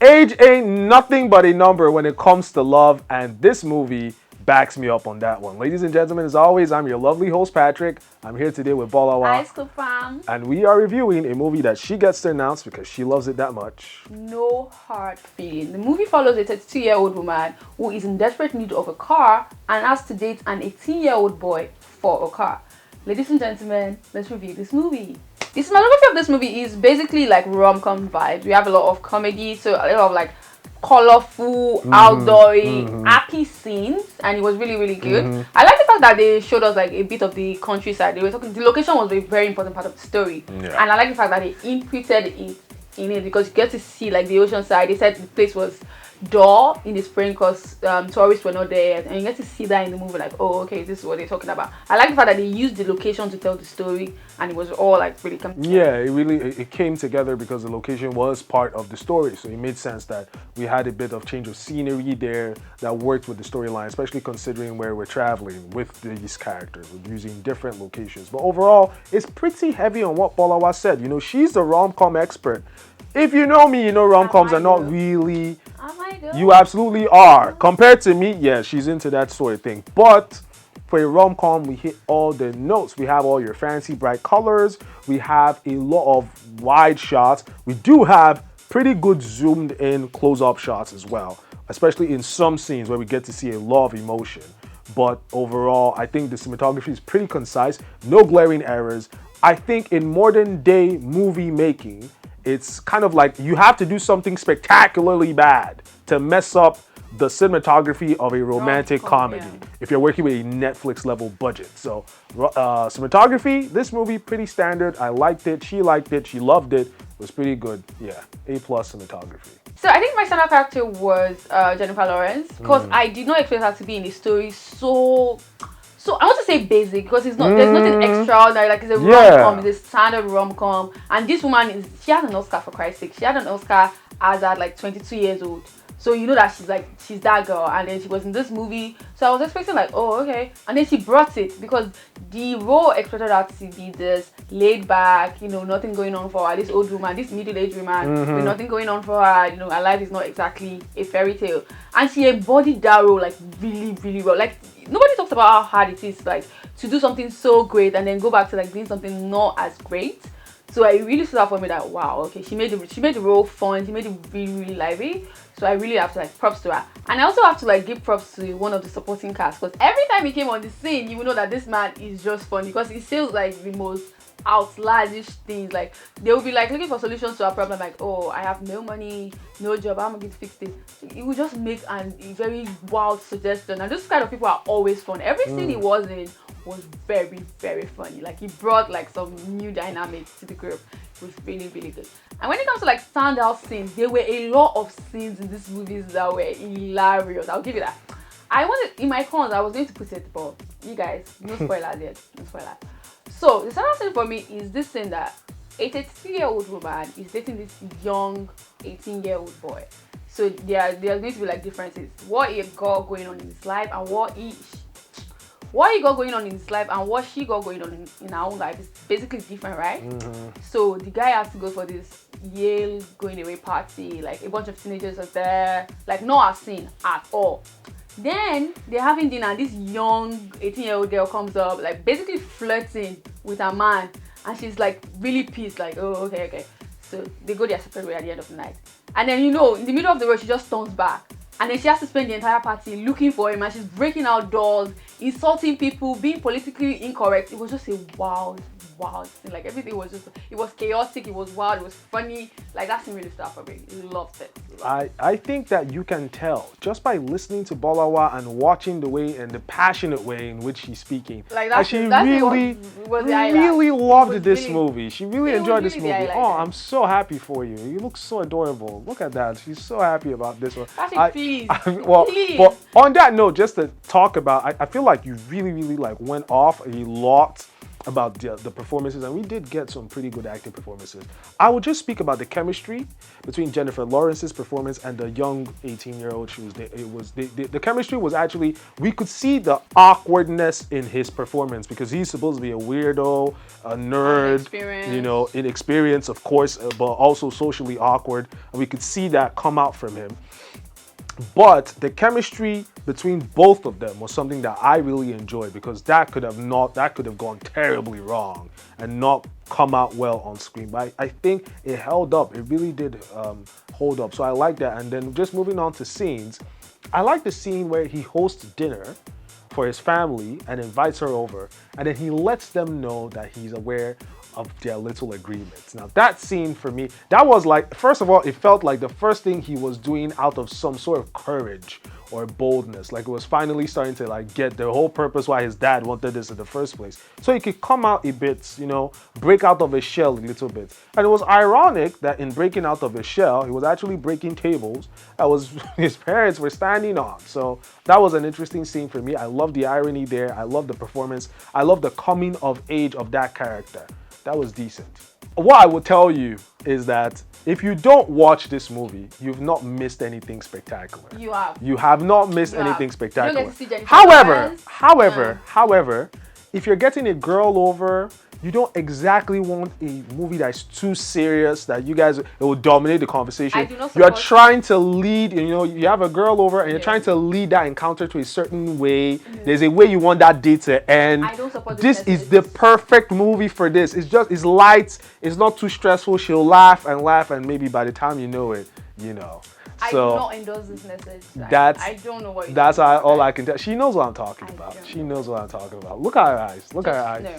Age ain't nothing but a number when it comes to love, and this movie backs me up on that one. Ladies and gentlemen, as always, I'm your lovely host, Patrick. I'm here today with Bolawa, Ice Scoop Fam. and we are reviewing a movie that she gets to announce because she loves it that much. No Hard Feeling. The movie follows a 32-year-old woman who is in desperate need of a car and has to date an 18-year-old boy for a car. Ladies and gentlemen, let's review this movie. The cinematography of this movie is basically like rom-com vibes. We have a lot of comedy, so a lot of like colorful, outdoory, happy scenes, and it was really, really good. I like the fact that they showed us like a bit of the countryside. They were talking. The location was a very important part of the story, Yeah. and I like the fact that they inputted it in it because you get to see like the ocean side. They said the place was dull in the spring because tourists were not there, and you get to see that in the movie. Like, oh, okay, this is what they're talking about. I like the fact that they used the location to tell the story, and it was all like really coming together. Yeah, it came together because the location was part of the story, so it made sense that we had a bit of change of scenery there that worked with the storyline, especially considering where we're traveling with these characters. We're using different locations, but overall, it's pretty heavy on what Bolawa said. You know, she's the rom-com expert. If you know me, you know rom-coms are not really. Oh my god. You absolutely are. Compared to me, yeah, she's into that sort of thing. But for a rom-com, we hit all the notes. We have all your fancy bright colors. We have a lot of wide shots. We do have pretty good zoomed in close-up shots as well, especially in some scenes where we get to see a lot of emotion. But overall, I think the cinematography is pretty concise. No glaring errors. I think in modern day movie making, it's kind of like you have to do something spectacularly bad to mess up the cinematography of a romantic comedy if you're working with a Netflix level budget. So cinematography, this movie pretty standard. I liked it, she liked it, she loved it. It was pretty good. Yeah, A+ cinematography. So I think my standout character was Jennifer Lawrence because I did not expect her to be in the story so I want to say basic because it's not there's nothing extraordinary, like it's a rom-com, it's a standard rom-com, and this woman she has an Oscar, for Christ's sake. She had an Oscar as at like 22 years old. So you know that she's that girl, and then she was in this movie. So I was expecting like, oh, okay. And then she brought it because the role expected her to be this laid back, you know, nothing going on for her. This old woman, this middle-aged woman, with nothing going on for her. You know, her life is not exactly a fairy tale. And she embodied that role like really, really well. Like nobody talks about how hard it is like to do something so great and then go back to like doing something not as great. So I really stood out for me that wow, okay, she made the role fun, she made it really, really lively. So I really have to like props to her. And I also have to like give props to one of the supporting cast because every time he came on the scene, you will know that this man is just funny because he says like the most outlandish things. Like they will be like looking for solutions to a problem, like, oh, I have no money, no job, I'm gonna fix this. He will just make a very wild suggestion, and those kind of people are always fun. Every scene he was in was very, very funny. Like he brought like some new dynamics to the group. It was really, really good. And when it comes to like standout scenes, there were a lot of scenes in these movies that were hilarious. I'll give you that. I wanted in my cons, I was going to put it, but you guys, no spoilers yet. No spoilers. So the standout scene for me is this scene that a 32-year-old woman is dating this young 18-year-old boy. So there are going to be like differences. What he got going on in his life and what he got going on in his life and what she got going on in her own life is basically different, right? So the guy has to go for this Yale going away party, like a bunch of teenagers are there, like not as seen at all. Then they're having dinner and this young 18-year-old girl comes up, like basically flirting with a man, and she's like really pissed, like, oh, okay. So they go their separate way at the end of the night. And then, you know, in the middle of the road, she just turns back. And then she has to spend the entire party looking for him, and she's breaking out doors, insulting people, being politically incorrect. It was just a wild thing. Like everything was just, it was chaotic, it was wild, it was funny. Like that scene really stood out for me. Loved it. I think that you can tell just by listening to Bolawa and watching the way and the passionate way in which she's speaking. Like that she really loved this movie. She really enjoyed this movie. Oh, I'm so happy for you. You look so adorable. Look at that. She's so happy about this one. Please. Please. But on that note, just to talk about, I feel like you really like went off a lot about the performances, and we did get some pretty good acting performances. I would just speak about the chemistry between Jennifer Lawrence's performance and the young 18-year-old she was. The chemistry was actually, we could see the awkwardness in his performance because he's supposed to be a weirdo, a nerd, inexperienced, of course, but also socially awkward, and we could see that come out from him. But the chemistry between both of them was something that I really enjoyed because that could have gone terribly wrong and not come out well on screen. But I think it held up. It really did hold up. So I like that. And then just moving on to scenes, I like the scene where he hosts dinner for his family and invites her over, and then he lets them know that he's aware of their little agreements. Now that scene for me, that was like, first of all, it felt like the first thing he was doing out of some sort of courage or boldness. Like it was finally starting to like get the whole purpose why his dad wanted this in the first place. So he could come out a bit, break out of his shell a little bit. And it was ironic that in breaking out of his shell, he was actually breaking tables that was his parents were standing on. So that was an interesting scene for me. I love the irony there. I love the performance. I love the coming of age of that character. That was decent. What I will tell you is that if you don't watch this movie, you've not missed anything spectacular. You have. You have not missed anything spectacular. You don't get to see However, if you're getting a girl over, you don't exactly want a movie that's too serious that it will dominate the conversation. I do not You're support- trying to lead, you have a girl over and you're trying to lead that encounter to a certain way. There's a way you want that date to end. I don't support This this is the perfect movie for this. It's light, it's not too stressful. She'll laugh, and maybe by the time you know it, I do So not endorse this message. that's- I don't know what you're that's talking all about. I can tell. She knows what I'm talking about. don't She knows what I'm talking about. Look at her eyes. Look at her eyes. No.